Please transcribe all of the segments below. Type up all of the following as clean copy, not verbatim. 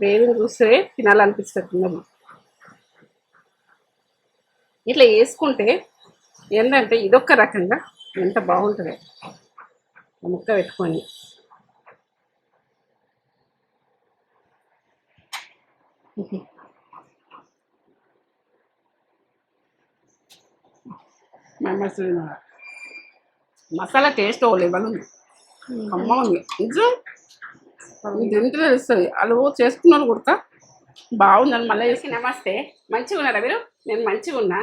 గ్రేవీని చూస్తే తినాలనిపిస్తుంది. ఇట్లా వేసుకుంటే ఏంటంటే ఇదొక్క రకంగా ఎంత బాగుంటుంది ముక్క పెట్టుకొని. మసాలా టేస్ట్ ఓ లెవెల్ ఉంది, అమ్మ ఉంది నిజం. ఎంత తెలుస్తుంది వాళ్ళు చేసుకున్నాను కుడతా బాగుందని మళ్ళీ చేసి. నమస్తే, మంచిగా ఉన్నారా మీరు? నేను మంచిగా ఉన్నా.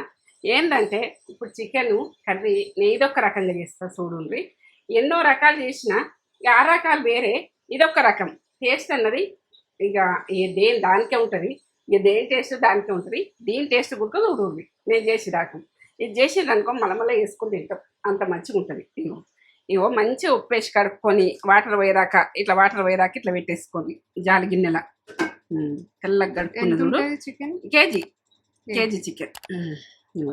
ఏంటంటే ఇప్పుడు చికెన్ కర్రీ నేను ఇదొక రకంగా చేస్తాను చూడండి. ఎన్నో రకాలు చేసినా ఆ రకాలు వేరే, ఇదొక రకం టేస్ట్ అన్నది ఇక దేని దానికే ఉంటుంది. ఇక దేని టేస్ట్ దానికే ఉంటుంది. దీని టేస్ట్ కూడా చూడండి నేను చేసి రకం. ఇది చేసేదనుకో మళ్ళీ వేసుకుని తింటాం, అంత మంచిగా ఉంటుంది. ఇవో మంచిగా ఉప్పు వేసి కడుక్కొని వాటర్ పోయేదాకా ఇట్లా ఇట్లా పెట్టేసుకొని జాలి గిన్నెల తెల్లగా గడుపుకున్న చూడు. కేజీ చికెన్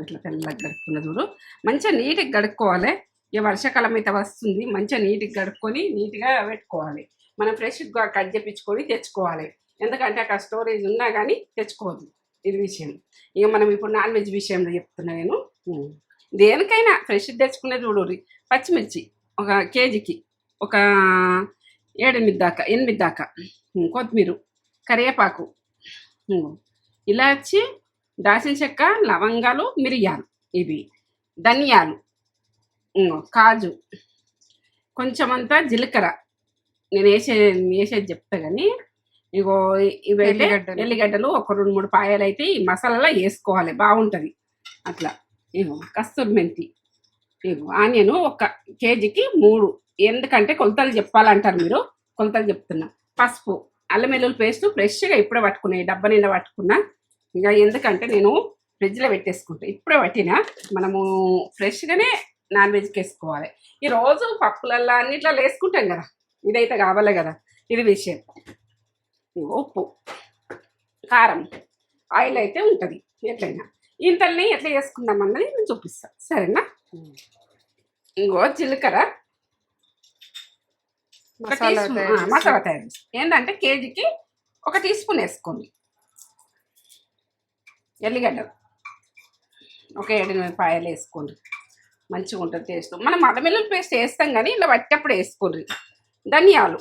ఇట్లా తెల్లగా గడుపుకున్న చూడు. మంచిగా నీట్గా గడుక్కోవాలి. ఇక వర్షాకాలం అయితే వస్తుంది, మంచిగా నీట్గా గడుక్కొని నీట్గా పెట్టుకోవాలి. మనం ఫ్రెష్గా కట్ చేయించుకొని తెచ్చుకోవాలి. ఎందుకంటే అక్కడ స్టోరేజ్ ఉన్నా కానీ తెచ్చుకోవద్దు. ఇది విషయం. ఇక మనం ఇప్పుడు నాన్ వెజ్ విషయంలో చెప్తున్నా నేను. దేనికైనా ఫ్రెష్ తెచ్చుకునే చూడు. పచ్చిమిర్చి ఒక కేజీకి ఒక 8 దాకా, కొత్తిమీర, కరివేపాకు, ఇలాచి, దాల్చిన చెక్క, లవంగాలు, మిరియాలు, ఇవి ధనియాలు, కాజు, కొంచెమంతా జీలకర్ర. నేను వేసేది చెప్తా కానీ ఇగో ఇవైతే ఎల్లిగడ్డలు ఒక 2-3 పాయలు అయితే ఈ మసాలాలో వేసుకోవాలి, బాగుంటుంది అట్లా. ఇగో కస్తూరి మెంతి, ఇగో ఆనియన్ ఒక కేజీకి 3. ఎందుకంటే కొలతలు చెప్పాలంటారు మీరు, కొలతలు చెప్తున్నా. పసుపు, అల్లం వెల్లుల్లి పేస్ట్ ఫ్రెష్గా ఇప్పుడే పట్టుకున్నా, డబ్బా నిండా పట్టుకున్నా. ఇంకా ఎందుకంటే నేను ఫ్రిడ్జ్లో పెట్టేసుకుంటా. ఇప్పుడే పట్టినా, మనము ఫ్రెష్గానే నాన్ వెజ్కి వేసుకోవాలి. ఈరోజు పప్పులల్లో అన్నిట్లో వేసుకుంటాం కదా, ఇదైతే కావాలి కదా, ఇది విషయం. ఉప్పు, కారం, ఆయిల్ అయితే ఉంటుంది ఎట్లయినా. ఇంతల్ని ఎట్లా చేసుకుందామన్నది నేను చూపిస్తాను, సరేనా? ఇంకో జీలకర్ర మసాలా తయారు ఏంటంటే కేజీకి 1 టీ స్పూన్ వేసుకోండి. ఎల్లిగడ్డలు ఒక 7-8 పాయలు వేసుకోండి, మంచిగా ఉంటుంది టేస్ట్. మనం అల్లం వెల్లుల్లి పేస్ట్ వేస్తాం కానీ ఇలా పట్టేటప్పుడు వేసుకోండి. ధనియాలు,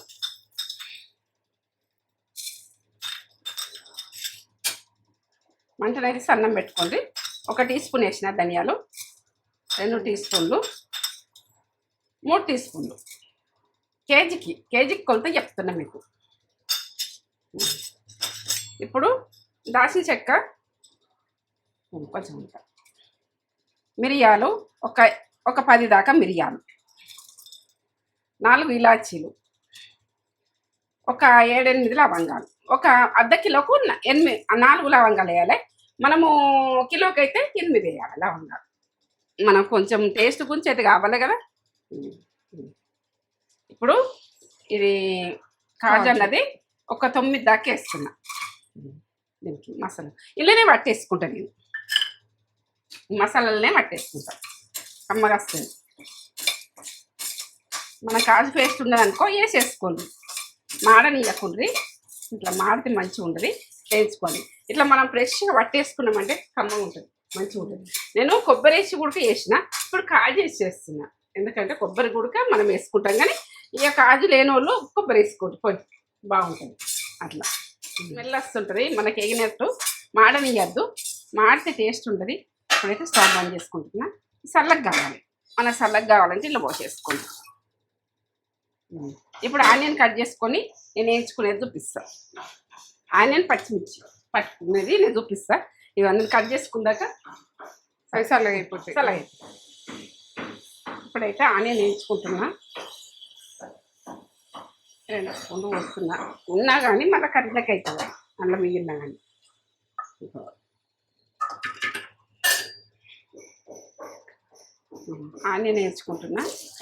మంటనైతే సన్నం పెట్టుకోండి. 1 టీ స్పూన్ వేసిన ధనియాలు, 2 టీ స్పూన్లు, 3 టీ స్పూన్లు. కేజీకి కొలత చెప్తున్నా మీకు. ఇప్పుడు దాల్చిన చెక్క కొంచెం, మిరియాలు ఒక 10 దాకా మిరియాలు, 4 ఇలాచీలు, ఒక 7-8 లవంగాలు. ఒక అర్ధ కిలోకు 4 లవంగాలు వేయాలి. మనము కిలోకి అయితే 8 వేయాలి లవంగాలు. మనం కొంచెం టేస్ట్ గురించి అయితే కావాలి కదా. ఇప్పుడు ఇది కాజు అన్నది ఒక 9 దాకా వేస్తున్నా. దీనికి మసాలా ఇలానే పట్టేసుకుంటా నేను, మసాలాలనే పట్టేసుకుంటా, అమ్మగా వస్తుంది. మన కాజు పేస్ట్ ఉన్నదనుకో వేసేసుకోండి, మాడనియకుండ్రి. ఇట్లా మాడితే మంచిగా ఉంటుంది, వేయించుకోండి. ఇట్లా మనం ఫ్రెష్గా పట్టేసుకున్నామంటే కమ్మగా ఉంటుంది, మంచిగా ఉంటుంది. నేను కొబ్బరి వేసి గుడక వేసిన, ఇప్పుడు కాజు వేసి చేస్తున్నా. ఎందుకంటే కొబ్బరి గుడక మనం వేసుకుంటాం కానీ ఇక కాజు లేని వాళ్ళు కొబ్బరి వేసుకోండి, పోయి బాగుంటుంది. అట్లా స్మెల్ వస్తుంటుంది, మనకి ఎగినట్టు మాడనియద్దు, మాడితే టేస్ట్ ఉంటుంది. ఇప్పుడైతే స్టవ్ బంద్ చేసుకుంటున్నా. చల్లగా కావాలి, మన చల్లగా కావాలంటే ఇలా పోసేసుకోండి. ఇప్పుడు ఆనియన్ కట్ చేసుకొని నేను వేయించుకునేది చూపిస్తాను. ఆనియన్ పచ్చిమిర్చి పట్టుకునేది నేను చూపిస్తాను. ఇవన్నీ కట్ చేసుకున్నాక చల్లగా అయిపోతాయి. ఇప్పుడైతే ఆనియన్ వేయించుకుంటున్నా. 2 స్పూన్లు పోస్తున్నా. ఉన్నా కానీ మళ్ళీ కర్రీలకి అవుతుంది, అల్లం మిగిలినా కానీ. ఆనియన్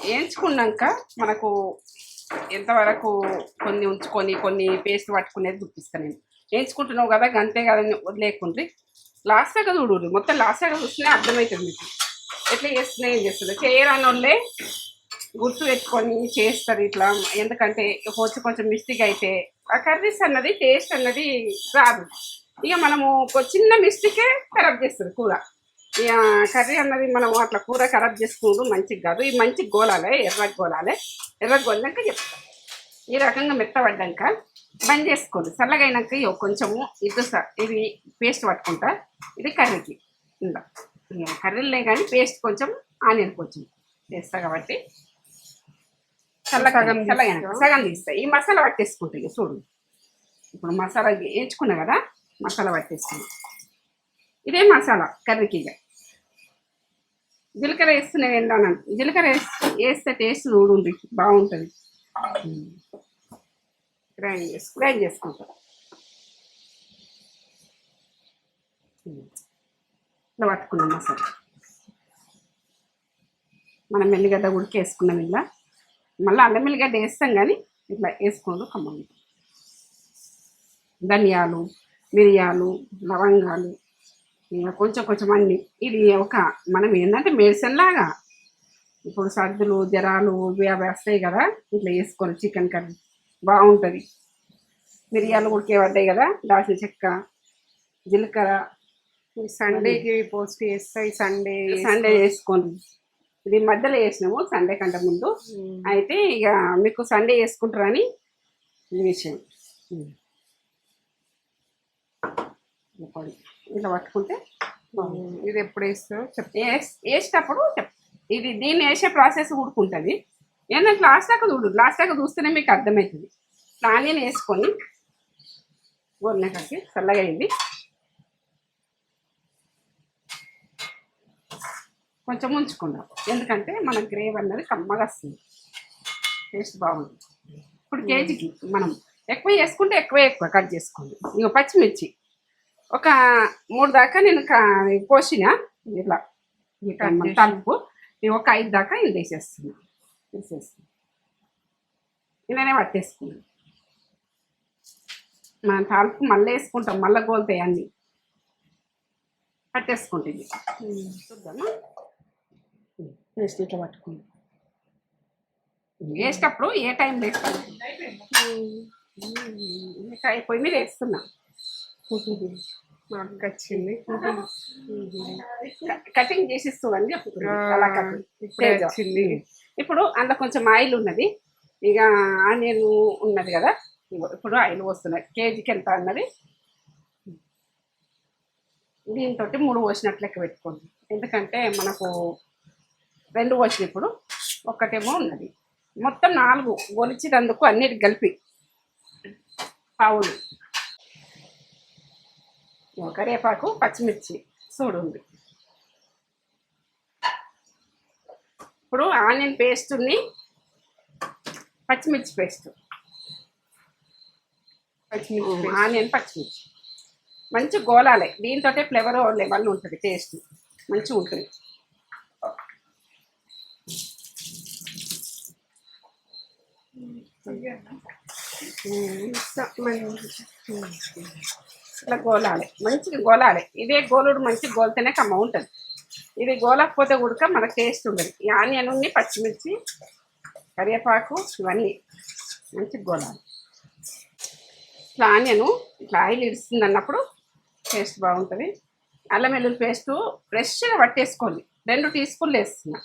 వేయించుకున్నాక మనకు ఎంతవరకు కొన్ని ఉంచుకొని కొన్ని పేస్ట్ పట్టుకునేది చూపిస్తాను నేను. వేయించుకుంటున్నావు కదా అంతే కదా వదిలేకుండ్రి. లాస్ట్ దాకా చూడు, మొత్తం లాస్ట్ దాకా చూస్తేనే అర్థమవుతుంది మీకు ఎట్లా చేస్తున్నా, ఏం చేస్తుంది. చేయరాని వాళ్ళే గుర్తు పెట్టుకొని చేస్తారు ఇట్లా. ఎందుకంటే కొంచెం మిస్టేక్ అయితే ఆ కర్రీస్ అన్నది టేస్ట్ అన్నది రాదు. ఇక మనము ఒక చిన్న మిస్టేకే ఖరాబ్ చేస్తుంది కూర. ఇక కర్రీ అన్నది మనం అట్లా కూర ఖరాబ్ చేసుకుంటూ మంచిగా కాదు. ఇది మంచిగా గోలాలి, ఎర్రగా గోలినాక చెప్తాం. ఈ రకంగా మెత్తబడ్డాక బంద్ చేసుకోండి. చల్లగా అయినాక కొంచెము ఇది పేస్ట్ పట్టుకుంటా. ఇది కర్రీకి ఇంకా కర్రీలే కానీ పేస్ట్ కొంచెం ఆనియన్ కొంచెం చేస్తా కాబట్టి సగం తీస్తాయి. ఈ మసాలా పట్టేసుకుంటాయి చూడు. ఇప్పుడు మసాలా వేయించుకున్నా కదా, మసాలా పట్టేసుకున్నా. ఇదే మసాలా కర్రీకి. ఇక జీలకర్ర వేస్తున్నాయి ఏంటన్నా, జీలకర్ర వేస్తే టేస్ట్ చూడండి బాగుంటుంది. గ్రైండ్ చేసుకుంటాం. ఇట్లా పట్టుకున్నాం మసాలా. మనం ఎల్లిగడ్డ ఉడికి వేసుకున్నాం. ఇలా మళ్ళీ అల్లం ఎల్లిగడ్డ వేస్తాం కానీ ఇట్లా వేసుకోండి. కమ్మం ధనియాలు, మిరియాలు, లవంగాలు, ఇంకా కొంచెం అన్ని. ఇది మనం ఏంటంటే మెడిసిన్ లాగా. ఇప్పుడు సర్దులు జ్వరాలు అవి వస్తాయి కదా, ఇట్లా వేసుకోవాలి. చికెన్ కర్రీ బాగుంటుంది. మిరియాలు ఉడికే పడ్డాయి కదా, దాల్చిన చెక్క, జీలకర్ర. సండేకి పోస్ట్ చేస్తాయి. సండే వేసుకోండి. ఇది మధ్యలో వేసినాము సండే కంటే ముందు. అయితే ఇక మీకు సండే వేసుకుంటారని ఈ విషయం. ఇట్లా పట్టుకుంటే ఇది ఎప్పుడు వేస్తారో వేసేటప్పుడు ఇది దీన్ని వేసే ప్రాసెస్ ఉడుకుంటుంది. ఏంటంటే లాస్ట్ దాకా చూస్తేనే మీకు అర్థమవుతుంది. ఆనియన్ వేసుకొని గోలినాకకి చల్లగా అయింది. కొంచెం ఉంచుకుందాం, ఎందుకంటే మన గ్రేవీ అన్నది కమ్మగా వస్తుంది, టేస్ట్ బాగుంటుంది. ఇప్పుడు కేజీకి మనం ఎక్కువ వేసుకుంటే ఎక్కువ కట్ చేసుకోండి. ఇంకో పచ్చిమిర్చి ఒక 3 దాకా నేను కోసిన ఇట్లా తలుపు. ఒక 5 దాకా ఇది తీసేస్తున్నాను. ఇలానే పట్టేసుకున్నాను. మనం తాలుపు మళ్ళీ వేసుకుంటాం, మళ్ళీ గోలుతాయి అన్నీ. పట్టేసుకుంటుంది. చూద్దామా పేస్ట్ ఇట్లా పట్టుకుంటాం. వేసేటప్పుడు ఏ టైంలో వేస్తాను, పొయ్యి మీద వేస్తున్నా. వచ్చింది కటింగ్ చేసిస్తూ అని చెప్తుంది. ఇప్పుడు అందులో కొంచెం ఆయిల్ ఉన్నది. ఇక ఆనియన్ ఉన్నది కదా, ఇప్పుడు ఆయిల్ పోస్తున్నాయి. కేజీకి ఎంత అన్నది దీంతో 3 పోసినట్లు లెక్క పెట్టుకోండి. ఎందుకంటే మనకు 2 పోసిన, ఇప్పుడు ఒక్కటేమో ఉన్నది. మొత్తం 4 గొలిచినందుకు అన్నిటి కలిపి పావులు. కరివేపాకు, పచ్చిమిర్చి చూడండి. ఇప్పుడు ఆనియన్ పేస్ట్ని పచ్చిమిర్చి పేస్ట్, ఆనియన్ పచ్చిమిర్చి మంచి గోలాలి. దీంతో ఫ్లేవర్ లెవెల్ ఉంటుంది, టేస్ట్ మంచిగా ఉంటుంది. ఇట్లా గోలాలి, మంచిగా గోలాలి. ఇదే గోలుడు మంచిగా గోలితేనే కమ్మ ఉంటుంది. ఇది గోలకపోతే కూడా మనకు టేస్ట్ ఉండదు. ఈ ఆనియన్, పచ్చిమిర్చి, కరివేపాకు ఇవన్నీ మంచిగా గోలాలి. ఇట్లా ఆనియను ఇట్లా ఆయిల్ ఇస్తుంది అన్నప్పుడు టేస్ట్ బాగుంటుంది. అల్లం వెల్లుల్లి పేస్టు ఫ్రెష్గా పట్టేసుకోండి. 2 టీ స్పూన్లు వేస్తున్నా.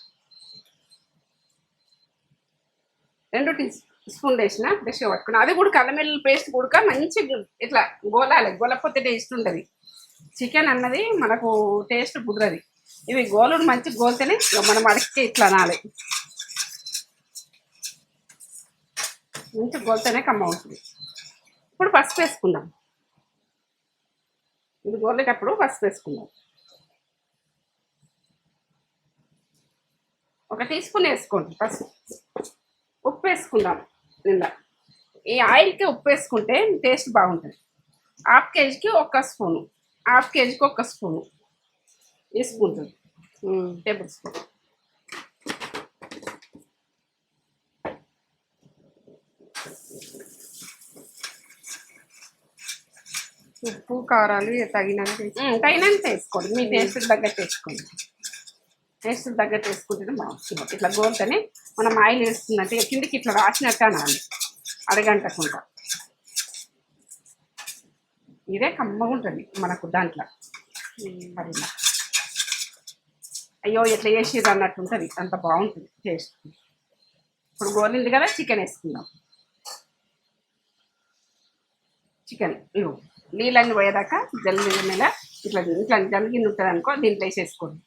2 టీ స్పూన్లు వేసిన ఫ్రెష్గా పట్టుకున్నా. అది కూడా అల్లం వెల్లుల్లి పేస్ట్ కూడా మంచిగా ఇట్లా గోలాలి. గోలకపోతే టేస్ట్ ఉంటుంది. చికెన్ అన్నది మనకు టేస్ట్ కుదరది. ఇవి గోలుడు మంచిగా గోలితేనే మనం అడిగితే ఇట్లా అనాలి. మంచిగా గోలితేనే కమ్మ అవుతుంది. ఇప్పుడు పసుపు వేసుకుందాం. ఇది గోలేటప్పుడు పసుపు వేసుకుందాం. 1 టీ స్పూన్ వేసుకోండి పసుపు. ఉప్పు వేసుకుందాం. నిండా ఈ ఆయిల్కి ఉప్పు వేసుకుంటే టేస్ట్ బాగుంటుంది. హాఫ్ కేజీకి 1 స్పూను, హాఫ్ కేజీకి 1 స్పూను వేసుకుంటుంది. Table spoon. ఉప్పు కారాలు తగినంత వేసుకోండి. మీ టేస్ట్ తగ్గట్టు వేసుకోండి. టేస్ట్ తగ్గట్టు వేసుకుంటేనే బాగుంటుంది. ఇట్లా గోల్తోనే మనం ఆయిల్ వేస్తుందంటే ఇక కిందికి ఇట్లా రాసినట్టు అనాలి అడగంటకుండా. ఇదే కమ్మగా ఉంటుంది మనకు దాంట్లో మరిలా. అయ్యో ఎట్లా చేసేది అన్నట్టు ఉంటుంది, అంత బాగుంటుంది టేస్ట్. ఇప్పుడు గోలింది కదా, చికెన్ వేసుకుందాం. చికెన్ ఇవ్వు నీళ్ళని పోయేదాకా జల్లి మీద ఇట్లా ఇట్లా జల్లిగి ఉంటుంది అనుకో, దీంట్లో వేసేసుకోండి.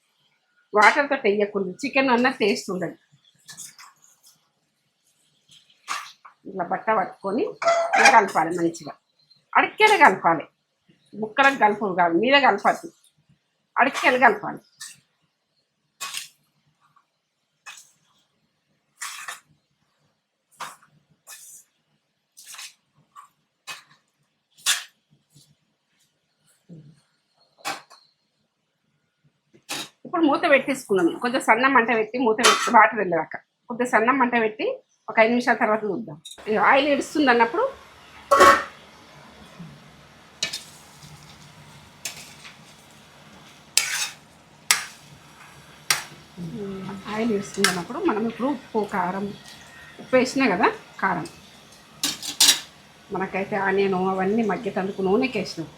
వాటర్తో వేయకూడదు, చికెన్ అన్న టేస్ట్ ఉండదు. ఇట్లా బట్ట పట్టుకొని కలపాలి మంచిగా, అడిక్కేలా కలపాలి. ముక్కలకు కలుపు కాదు, మీద కలపద్దు, అడిక్కేలా కలపాలి. ఇప్పుడు మూత పెట్టేసుకున్నాం. కొంచెం సన్న మంట పెట్టి మూత పెట్టి వాటర్ వెళ్ళాక కొద్దిగా సన్న మంట పెట్టి ఒక 5 నిమిషాల తర్వాత చూద్దాం. ఆయిల్ ఇడుస్తుంది అన్నప్పుడు ఆయిల్ ఇడుస్తుంది అన్నప్పుడు మనం ఇప్పుడు ఉప్పు కారం, ఉప్పు వేసినా కదా కారం, మనకైతే ఆనియన్ అవన్నీ మగ్గేటందుకు నూనెకి వేసినాం.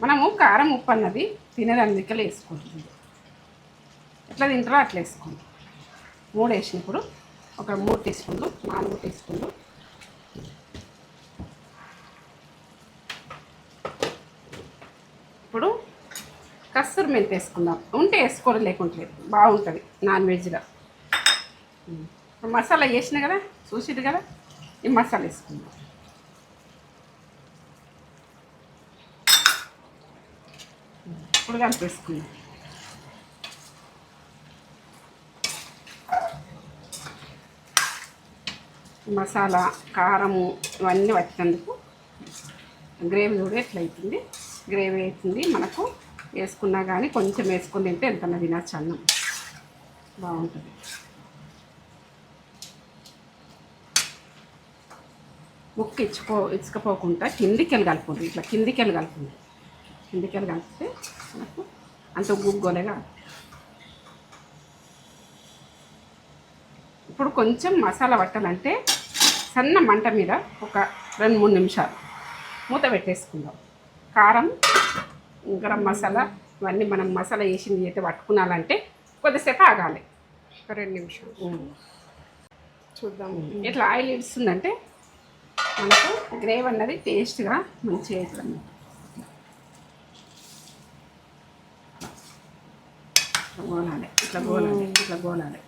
మనము కారం ఉప్పు అన్నది తినేదానికి వేసుకుంటుంది, ఎట్లా తింటారో అట్లా వేసుకోండి. 3 వేసినప్పుడు ఒక 3 టీ స్పూన్లు 4 టీ స్పూన్లు ఇప్పుడు కస్తూరి మెంతి వేసుకుందాం. ఉంటే వేసుకోవడం లేకుంటే లేదు, బాగుంటుంది నాన్ వెజ్లో. మసాలా వేసిన కదా, చూసిరు కదా, ఈ మసాలా వేసుకుందాం. ఇప్పుడు కలిపేసుకుందాం. మసాలా కారము ఇవన్నీ వచ్చేందుకు గ్రేవీ కూడా ఎట్లా అవుతుంది, గ్రేవీ అవుతుంది మనకు. వేసుకున్నా కానీ కొంచెం వేసుకొని తింటే ఎంత తినచ్చు, అన్నం బాగుంటుంది. ముక్క ఇచ్చుకపోకుండా కిందికెళ్ళి కలుపుకుంది, ఇట్లా కిందికెళ్ళి కలుపుకుంది. కిందికెళ్ళి కలిపితే మనకు అంత గుగ్గోలేగా. ఇప్పుడు కొంచెం మసాలా పట్టాలంటే సన్న మంట మీద ఒక 2-3 నిమిషాలు మూత పెట్టేసుకుందాం. కారం, గరం మసాలా ఇవన్నీ మనం మసాలా వేసింది అయితే పట్టుకున్నాలంటే కొద్దిసేపు ఆగాలి, ఒక 2 నిమిషాలు చూద్దాం. ఇట్లా ఆయిల్ ఇస్తుందంటే మనకు గ్రేవీ అన్నది టేస్ట్గా మంచిగా అవుతుంది. గోలాలి, ఇట్లా గోలాలి, ఇట్లా గోలాలి.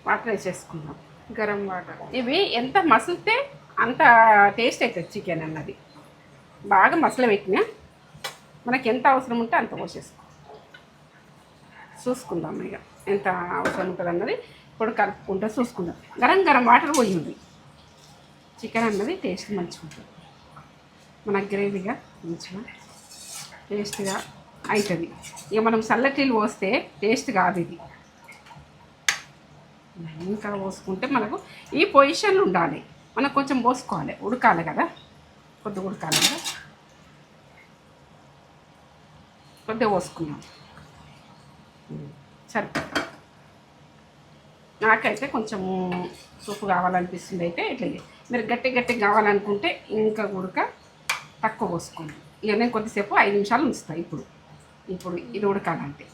వాటర్ వేసేసుకుందాం, గరం వాటర్. ఇవి ఎంత మసిలితే అంత టేస్ట్ అవుతుంది చికెన్ అన్నది. బాగా మసల పెట్టినా మనకి ఎంత అవసరం ఉంటే అంత పోసేసుకో, చూసుకుందాం ఇక ఎంత అవసరం ఉంటుంది అన్నది. ఇప్పుడు కలుపుకుంటూ చూసుకుందాం. గరం గరం వాటర్ పోయింది, చికెన్ అన్నది టేస్ట్ మంచిగా ఉంటుంది. మన గ్రేవీగా మంచిగా టేస్ట్గా అవుతుంది. ఇక మనం చల్లటీలు పోస్తే టేస్ట్ కాదు ఇది. ఇంకా పోసుకుంటే మనకు ఈ పొజిషన్లు ఉండాలి. మనకు కొంచెం పోసుకోవాలి, ఉడకాలి కదా, కొద్దిగా ఉడకాలి కదా, కొద్దిగా పోసుకున్నాం సరిపోతుంది. నాకైతే కొంచెము సూపు కావాలనిపిస్తుంది అయితే ఇట్లా. మీరు గట్టి గట్టిగా కావాలనుకుంటే ఇంకా ఉడక తక్కువ పోసుకోండి. ఇక నేను కొద్దిసేపు 5 నిమిషాలు ఉంచుతాను. ఇప్పుడు ఇది ఉడకాలంటే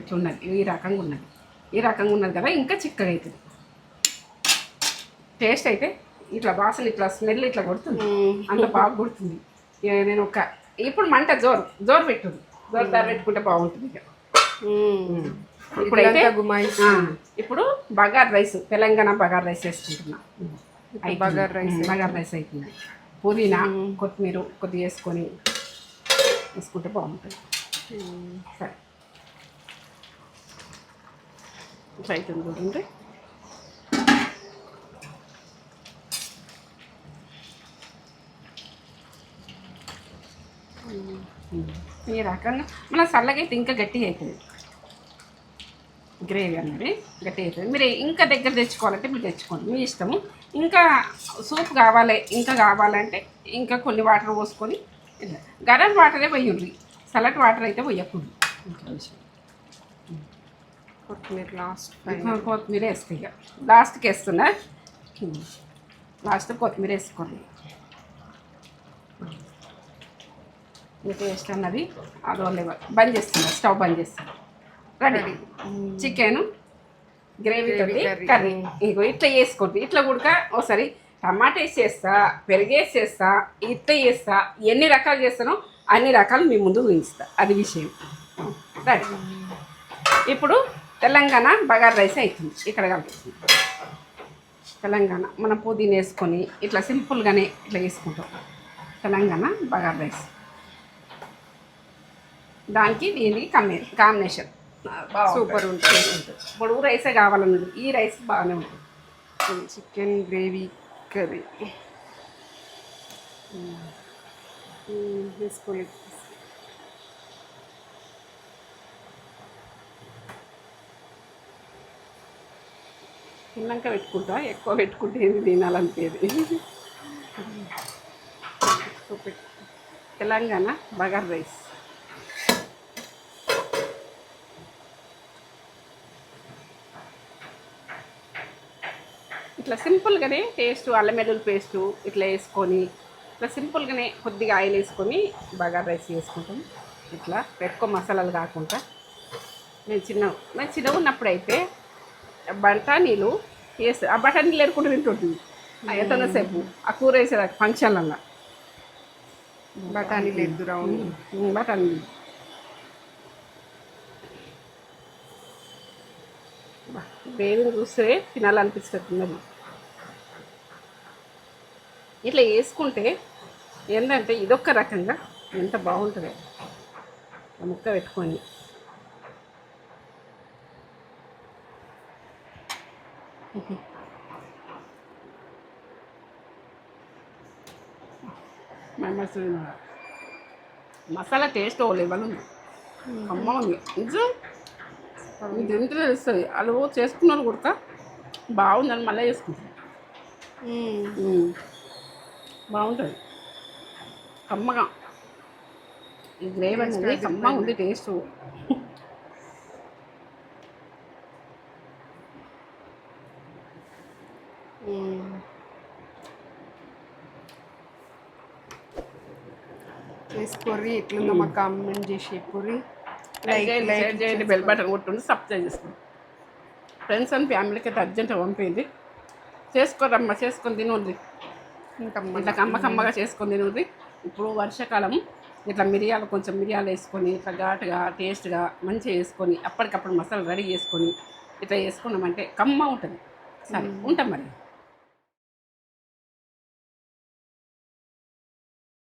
ఇట్లున్నది, ఈ రకంగా ఉన్నది, ఈ రకంగా ఉన్నది కదా, ఇంకా చిక్కగా అవుతుంది. టేస్ట్ అయితే ఇట్లా వాసన ఇట్లా స్మెల్ ఇట్లా కొడుతుంది, అంత బాగా కొడుతుంది. నేను ఇప్పుడు మంట జోరు పెట్టుది, జోరు దారి పెట్టుకుంటే బాగుంటుంది. ఇక ఇప్పుడైతే ఇప్పుడు బగార్ రైస్, తెలంగాణ బగార్ రైస్ వేసుకుంటున్నా. బగార్ రైస్ అవుతుంది. పుదీనా కొత్తిమీర కొద్దిగా వేసుకుంటే బాగుంటుంది. సరే ఇట్లా అవుతుంది చూడండి. ఈ రకంగా మన చల్లగైతే ఇంకా గట్టిగా అవుతుంది, గ్రేవీ అన్నది గట్టిగా అవుతుంది. మీరు ఇంకా దగ్గర తెచ్చుకోవాలంటే మీరు తెచ్చుకోండి, మీ ఇష్టము. ఇంకా సూప్ కావాలంటే ఇంకా కొన్ని వాటర్ పోసుకొని గరం వాటరే పోయండి, చల్లటి వాటర్ అయితే పోయకూడదు. ఇంకా విషయం కొత్తిమీర లాస్ట్ కొత్తిమీర వేస్తే ఇక లాస్ట్కి వేస్తున్నా. లాస్ట్ కొత్తిమీర వేసుకోండి. ఈ టేస్ట్ అన్నది అదో లెవెల్. బంద్ చేస్తున్నా, స్టవ్ బంద్ చేస్తాను. రెడీ చికెన్ గ్రేవీ తోటి curry. కర్రీ. ఇగో ఇట్లా వేసుకోండి. ఇట్లా కూడా ఒకసారి టమాటా వేసి చేస్తా, పెరిగేసి చేస్తా, ఇట్లా చేస్తా. ఎన్ని రకాలు చేస్తానో అన్ని రకాలు మీ ముందు ఊహిస్తా. అది విషయం. రెడీ. ఇప్పుడు తెలంగాణ బగారా రైస్ అవుతుంది. ఇక్కడ కలుపుతుంది. తెలంగాణ మనం పుదీనా వేసుకొని ఇట్లా సింపుల్గానే ఇట్లా వేసుకుంటాం. తెలంగాణ బగారా రైస్. దానికి దీనికి కాంబినేషన్ సూపర్ ఉంటుంది. పొడుగు రైసే కావాలన్నది. ఈ రైస్ బాగానే ఉంటుంది. చికెన్ గ్రేవీ కర్రీ వేసుకోలేదు. తిన్నాక పెట్టుకుంటా. ఎక్కువ పెట్టుకుంటే ఏది తినాలనిపేది. తెలంగాణ బగారా రైస్. ఇట్లా సింపుల్గానే టేస్ట్ అల్లం వెల్లుల్లి పేస్టు ఇట్లా వేసుకొని ఇట్లా సింపుల్గానే కొద్దిగా ఆయిల్ వేసుకొని బగారా రైస్ చేసుకుంటాం. ఇట్లా ఎక్కువ మసాలాలు కాకుండా. నేను చిన్నగా ఉన్నప్పుడు అయితే బఠానీలు వేసి ఆ బఠానీలు ఏరుకుంటూ తింటుంటుంది. ఎంతసేపు ఆ కూర వేసేదాకా ఫంక్షన్లల్లో బఠానీలు ఎద్దురా బఠానీలు. గ్రేవీని చూస్తే తినాలనిపిస్తున్నది. ఇట్లా వేసుకుంటే ఏంటంటే ఇదొక్క రకంగా ఎంత బాగుంటుంది. ముక్క పెట్టుకొని మసాలా టేస్ట్ ఓ లెవెల్ ఉంది. అమ్మ ఉంది నిజం. ఇది ఎంత తెలుస్తుంది. వాళ్ళు చేసుకున్నారు కూడా బాగుందని మళ్ళీ చేసుకుంటారు. బాగుంటుంది. కమ్మగా ఈ గ్రేవీ అనేది కమ్మగా ఉంది టేస్ట్. వేసుకోర్రి ఎట్లుందో మాకు కామెంట్ చేసి కొర్రి. లైక్ చేయండి, బెల్ బటన్ కొట్టుండి సబ్స్క్రైబ్ చేసుకోండి. ఫ్రెండ్స్ అండ్ ఫ్యామిలీకి అయితే అర్జెంట్గా పంపింది. చేసుకోరమ్మా, చేసుకొని తినండి. ఇట్లా కమ్మగా చేసుకొని తినండి. ఇప్పుడు వర్షాకాలం ఇట్లా కొంచెం మిరియాలు వేసుకొని ఇట్లా ఘాటుగా టేస్ట్గా మంచిగా వేసుకొని అప్పటికప్పుడు మసాలా రెడీ చేసుకొని ఇట్లా వేసుకున్నామంటే కమ్మ ఉంటుంది. సరే ఉంటాం మరి.